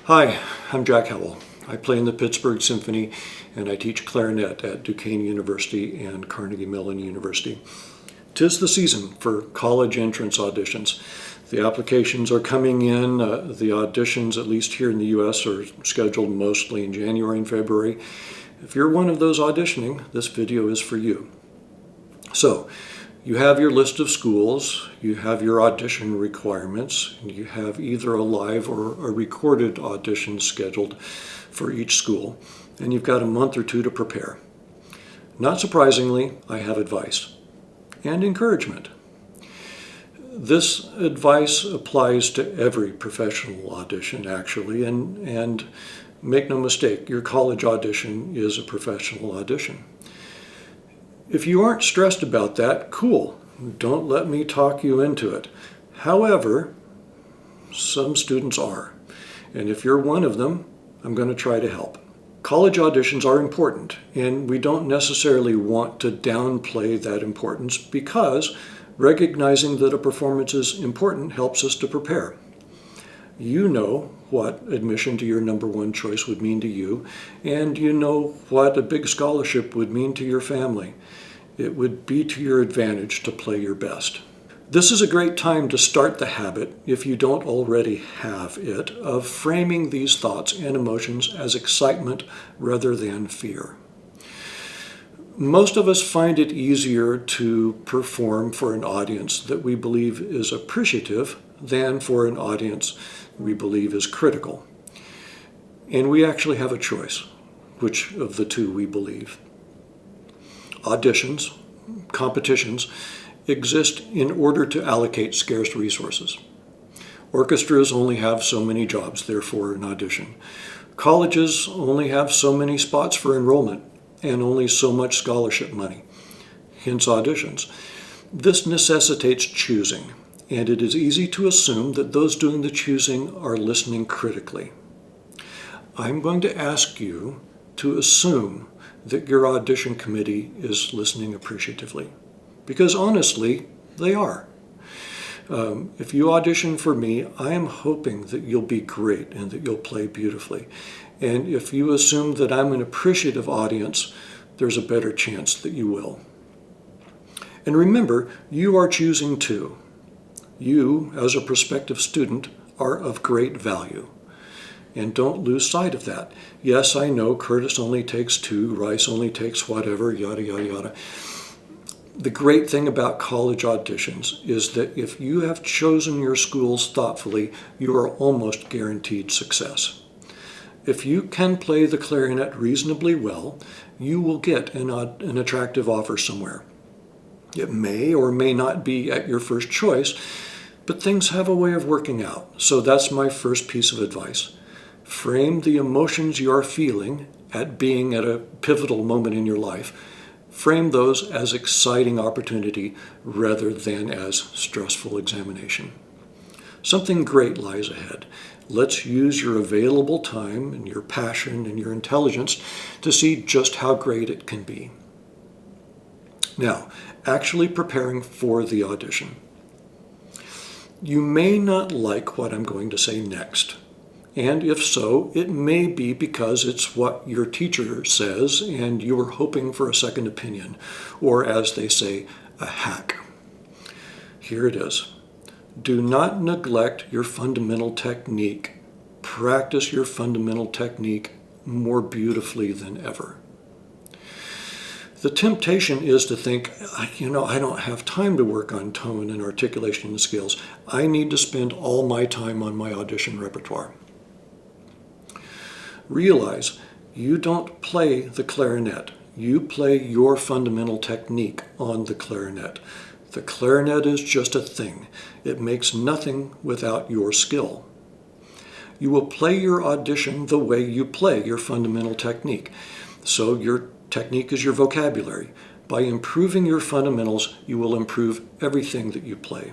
Hi, I'm Jack Howell. I play in the Pittsburgh Symphony and I teach clarinet at Duquesne University and Carnegie Mellon University. 'Tis the season for college entrance auditions. The applications are coming in. The auditions, at least here in the US, are scheduled mostly in January and February. If you're one of those auditioning, this video is for you. So, you have your list of schools, you have your audition requirements, and you have either a live or a recorded audition scheduled for each school, and you've got a month or two to prepare. Not surprisingly, I have advice and encouragement. This advice applies to every professional audition, actually, and make no mistake, your college audition is a professional audition. If you aren't stressed about that, cool. Don't let me talk you into it. However, some students are. And if you're one of them, I'm going to try to help. College auditions are important, and we don't necessarily want to downplay that importance because recognizing that a performance is important helps us to prepare. You know what admission to your number one choice would mean to you, and you know what a big scholarship would mean to your family. It would be to your advantage to play your best. This is a great time to start the habit, if you don't already have it, of framing these thoughts and emotions as excitement rather than fear. Most of us find it easier to perform for an audience that we believe is appreciative than for an audience we believe is critical. And we actually have a choice, which of the two we believe. Auditions, competitions, exist in order to allocate scarce resources. Orchestras only have so many jobs, therefore an audition. Colleges only have so many spots for enrollment and only so much scholarship money, hence auditions. This necessitates choosing, and it is easy to assume that those doing the choosing are listening critically. I'm going to ask you to assume that your audition committee is listening appreciatively, because honestly, they are. If you audition for me, I am hoping that you'll be great and that you'll play beautifully. And if you assume that I'm an appreciative audience, there's a better chance that you will. And remember, you are choosing too. You, as a prospective student, are of great value. And don't lose sight of that. Yes, I know Curtis only takes 2, Rice only takes whatever, yada, yada, yada. The great thing about college auditions is that if you have chosen your schools thoughtfully, you are almost guaranteed success. If you can play the clarinet reasonably well, you will get an attractive offer somewhere. It may or may not be at your first choice, but things have a way of working out. So that's my first piece of advice. Frame the emotions you're feeling at being at a pivotal moment in your life. Frame those as exciting opportunity rather than as stressful examination. Something great lies ahead. Let's use your available time and your passion and your intelligence to see just how great it can be. Now, actually preparing for the audition. You may not like what I'm going to say next. And if so, it may be because it's what your teacher says and you were hoping for a second opinion, or as they say, a hack. Here it is. Do not neglect your fundamental technique. Practice your fundamental technique more beautifully than ever. The temptation is to think, I don't have time to work on tone and articulation and scales. I need to spend all my time on my audition repertoire. Realize you don't play the clarinet. You play your fundamental technique on the clarinet. The clarinet is just a thing. It makes nothing without your skill. You will play your audition the way you play your fundamental technique. So your technique is your vocabulary. By improving your fundamentals, you will improve everything that you play.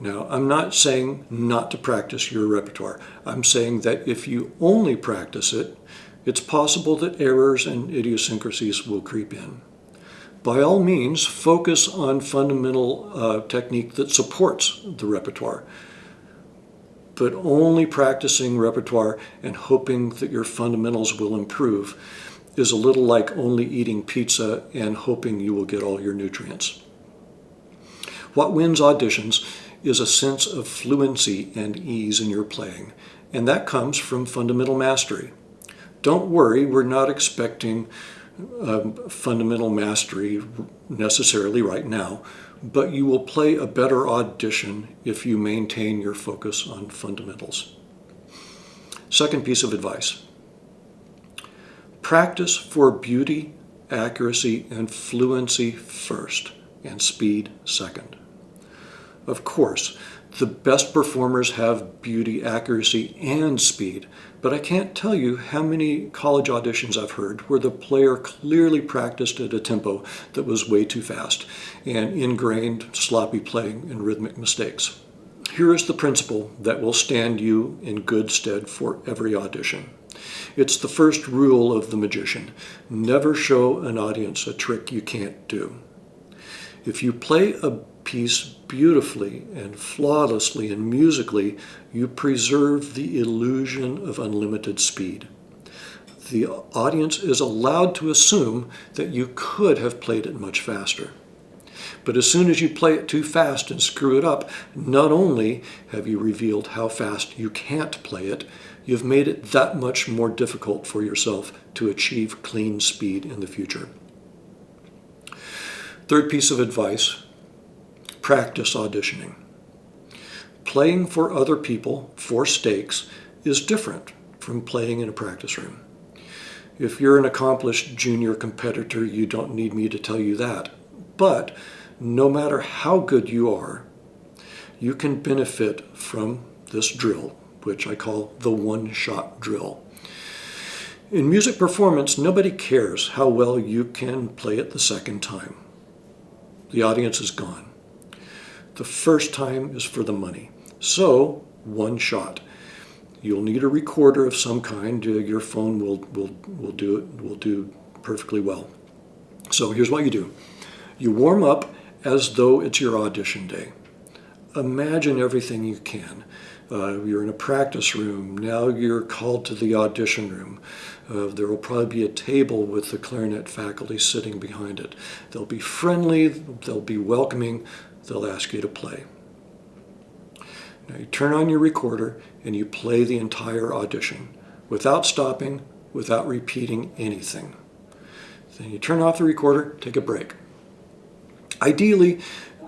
Now, I'm not saying not to practice your repertoire. I'm saying that if you only practice it, it's possible that errors and idiosyncrasies will creep in. By all means, focus on fundamental technique that supports the repertoire. but only practicing repertoire and hoping that your fundamentals will improve is a little like only eating pizza and hoping you will get all your nutrients. What wins auditions is a sense of fluency and ease in your playing, and that comes from fundamental mastery. Don't worry, we're not expecting fundamental mastery necessarily right now, but you will play a better audition if you maintain your focus on fundamentals. Second piece of advice. Practice for beauty, accuracy, and fluency first, and speed second. Of course, the best performers have beauty, accuracy, and speed, but I can't tell you how many college auditions I've heard where the player clearly practiced at a tempo that was way too fast and ingrained sloppy playing and rhythmic mistakes. Here is the principle that will stand you in good stead for every audition. It's the first rule of the magician. Never show an audience a trick you can't do. If you play a piece beautifully and flawlessly and musically, you preserve the illusion of unlimited speed. The audience is allowed to assume that you could have played it much faster. But as soon as you play it too fast and screw it up, not only have you revealed how fast you can't play it, you've made it that much more difficult for yourself to achieve clean speed in the future. Third piece of advice, practice auditioning. Playing for other people for stakes is different from playing in a practice room. If you're an accomplished junior competitor, you don't need me to tell you that. But no matter how good you are, you can benefit from this drill, which I call the one-shot drill. In music performance, nobody cares how well you can play it the second time. The audience is gone. The first time is for the money. So, one shot. You'll need a recorder of some kind. Your phone will do perfectly well. So here's what you do. You warm up as though it's your audition day. Imagine everything you can. You're in a practice room. Now you're called to the audition room. There will probably be a table with the clarinet faculty sitting behind it. They'll be friendly. They'll be welcoming. They'll ask you to play. Now you turn on your recorder and you play the entire audition without stopping, without repeating anything. Then you turn off the recorder, take a break. Ideally,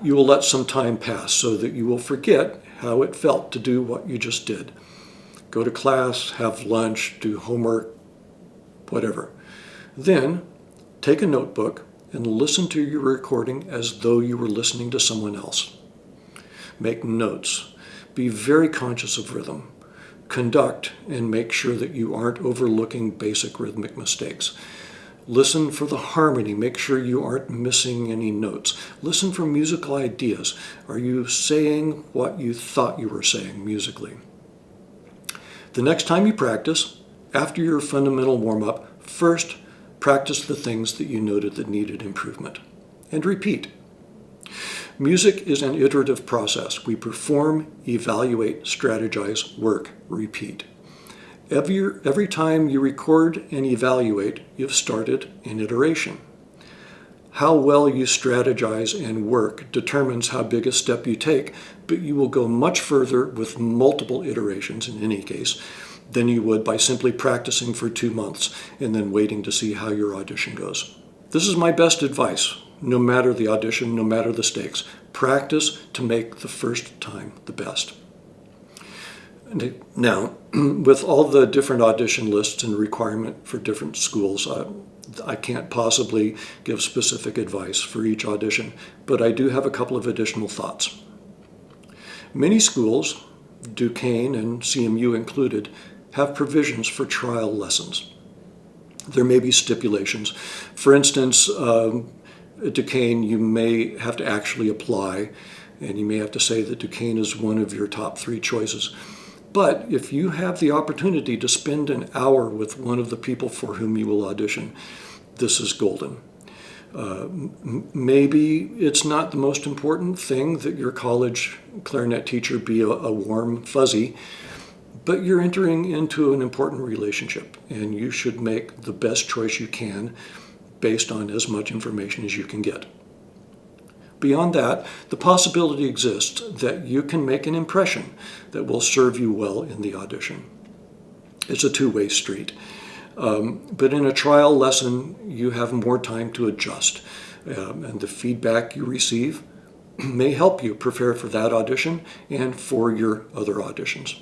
you will let some time pass so that you will forget how it felt to do what you just did. Go to class, have lunch, do homework, whatever. Then take a notebook and listen to your recording as though you were listening to someone else. Make notes. Be very conscious of rhythm. Conduct and make sure that you aren't overlooking basic rhythmic mistakes. Listen for the harmony. Make sure you aren't missing any notes. Listen for musical ideas. Are you saying what you thought you were saying musically? The next time you practice, after your fundamental warm-up, first practice the things that you noted that needed improvement. And repeat. Music is an iterative process. We perform, evaluate, strategize, work, repeat. Every time you record and evaluate, you've started an iteration. How well you strategize and work determines how big a step you take, but you will go much further with multiple iterations in any case than you would by simply practicing for 2 months and then waiting to see how your audition goes. This is my best advice, no matter the audition, no matter the stakes. Practice to make the first time the best. Now, with all the different audition lists and requirement for different schools, I can't possibly give specific advice for each audition, but I do have a couple of additional thoughts. Many schools, Duquesne and CMU included, have provisions for trial lessons. There may be stipulations. For instance, at Duquesne, you may have to actually apply, and you may have to say that Duquesne is one of your top 3 choices. But if you have the opportunity to spend an hour with one of the people for whom you will audition, this is golden. Maybe it's not the most important thing that your college clarinet teacher be a warm fuzzy, but you're entering into an important relationship, and you should make the best choice you can based on as much information as you can get. Beyond that, the possibility exists that you can make an impression that will serve you well in the audition. It's a two-way street. But in a trial lesson, you have more time to adjust, and the feedback you receive may help you prepare for that audition and for your other auditions.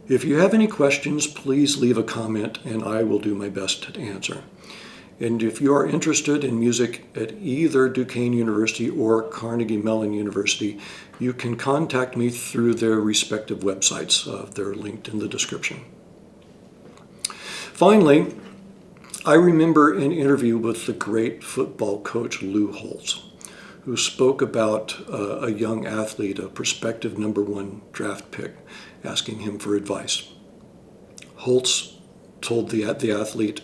If you have any questions, please leave a comment and I will do my best to answer. And if you are interested in music at either Duquesne University or Carnegie Mellon University, you can contact me through their respective websites. They're linked in the description. Finally, I remember an interview with the great football coach Lou Holtz, who spoke about a young athlete, a prospective #1 draft pick, asking him for advice. Holtz told the athlete,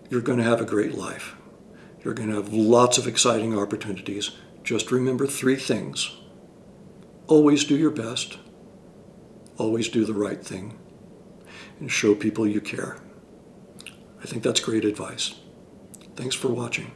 "You're going to have a great life. You're going to have lots of exciting opportunities. Just remember 3 things. Always do your best. Always do the right thing. And show people you care." I think that's great advice. Thanks for watching.